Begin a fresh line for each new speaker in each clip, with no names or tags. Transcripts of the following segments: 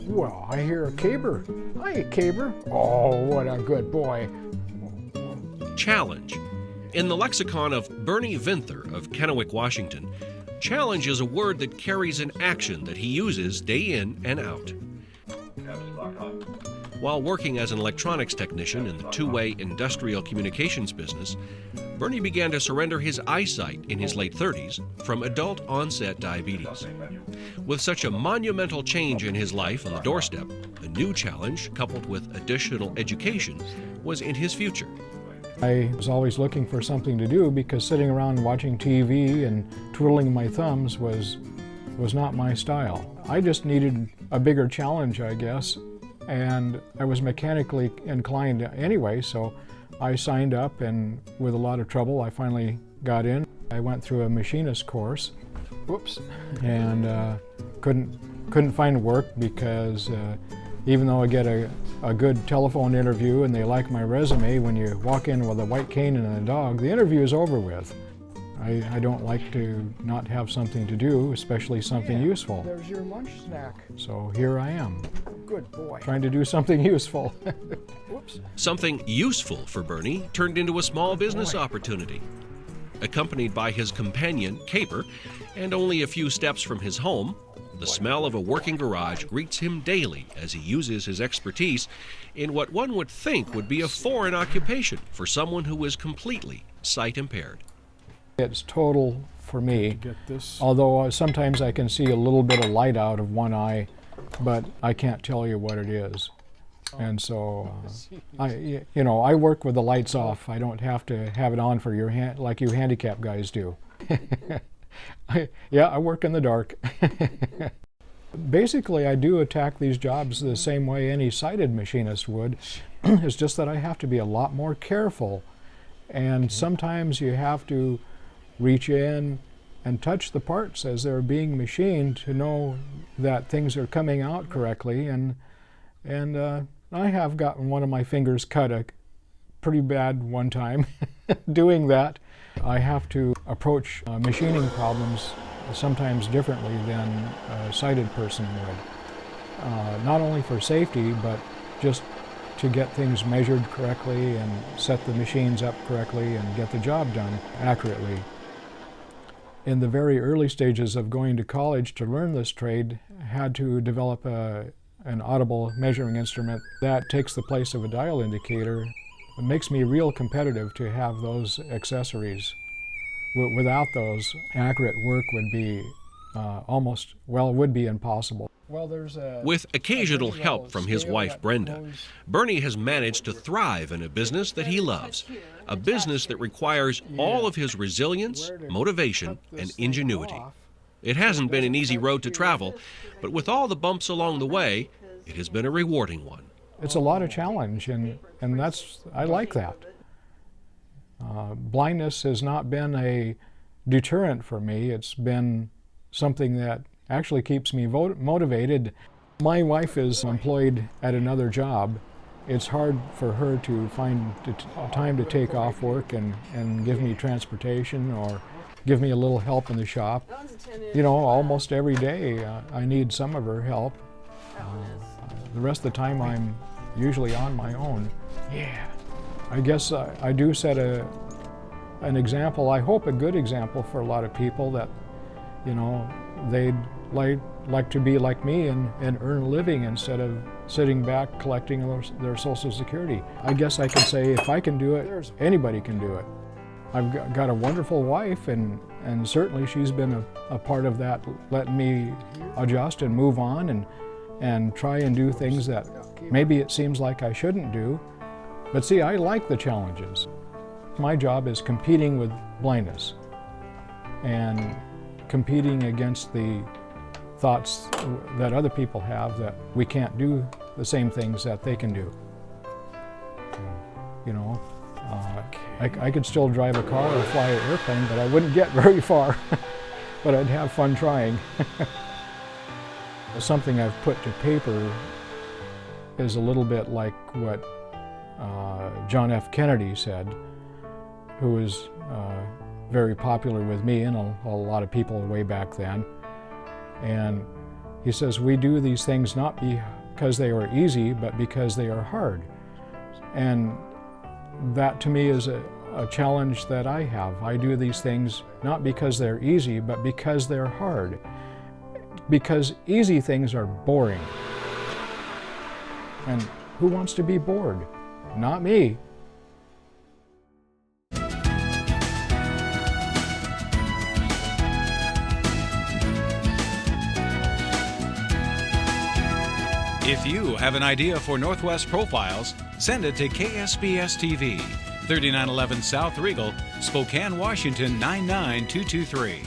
Well, I hear a caber. Hi, caber. Oh, what a good boy.
Challenge. In the lexicon of Bernie Vinther of Kennewick, Washington, challenge is a word that carries an action that he uses day in and out. While working as an electronics technician in the two-way industrial communications business, Bernie began to surrender his eyesight in his late 30s from adult-onset diabetes. With such a monumental change in his life on the doorstep, a new challenge, coupled with additional education, was in his future.
I was always looking for something to do because sitting around watching TV and twiddling my thumbs was not my style. I just needed a bigger challenge, I guess. And I was mechanically inclined anyway, so I signed up, and with a lot of trouble I finally got in. I went through a machinist course, and couldn't find work because even though I get a good telephone interview and they like my resume, when you walk in with a white cane and a dog, the interview is over with. I don't like to not have something to do, especially something useful.
There's your lunch snack.
So here I am.
Good boy.
Trying to do something useful.
Whoops.
Something useful for Bernie turned into a small business opportunity. Accompanied by his companion, Caper, and only a few steps from his home, the smell of a working garage greets him daily as he uses his expertise in what one would think would be a foreign occupation for someone who is completely sight impaired.
It's total for me,
Get this.
although sometimes I can see a little bit of light out of one eye, but I can't tell you what it is. And so, I work with the lights off. I don't have to have it on for your hand like you handicap guys do. I work in the dark. Basically, I do attack these jobs the same way any sighted machinist would. It's just that I have to be a lot more careful. And sometimes you have to reach in and touch the parts as they're being machined to know that things are coming out correctly. And I have gotten one of my fingers cut pretty bad one time doing that. I have to approach machining problems sometimes differently than a sighted person would. Not only for safety, but just to get things measured correctly and set the machines up correctly and get the job done accurately. In the very early stages of going to college to learn this trade, I had to develop an audible measuring instrument that takes the place of a dial indicator. It makes me real competitive to have those accessories. Without those, accurate work would be would be impossible.
Well,
With occasional help from his wife Brenda, Bernie has managed to thrive in a business that he loves, a business that requires all of his resilience, motivation, and ingenuity. It hasn't been an easy road to travel, but with all the bumps along the way, it has been a rewarding one.
It's a lot of challenge, and I like that. Blindness has not been a deterrent for me. It's been something that actually keeps me motivated. My wife is employed at another job. It's hard for her to find time to take off work and give me transportation or give me a little help in the shop. Almost every day I need some of her help. The rest of the time I'm usually on my own. Yeah. I guess I do set an example, I hope a good example for a lot of people that, they'd like to be like me and earn a living instead of sitting back collecting their Social Security. I guess I can say if I can do it, anybody can do it. I've got a wonderful wife, and certainly she's been a part of that, letting me adjust and move on and try and do things that maybe it seems like I shouldn't do. But see, I like the challenges. My job is competing with blindness and competing against the thoughts that other people have that we can't do the same things that they can do. I could still drive a car or fly an airplane, but I wouldn't get very far. But I'd have fun trying. Something I've put to paper is a little bit like what John F. Kennedy said, who was very popular with me and a lot of people way back then. And he says, we do these things not because they are easy, but because they are hard. And that to me is a challenge that I have. I do these things not because they're easy, but because they're hard. Because easy things are boring. And who wants to be bored? Not me.
If you have an idea for Northwest Profiles, send it to KSPS TV, 3911 South Regal, Spokane, Washington 99223.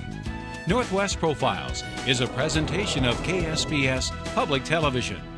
Northwest Profiles is a presentation of KSPS Public Television.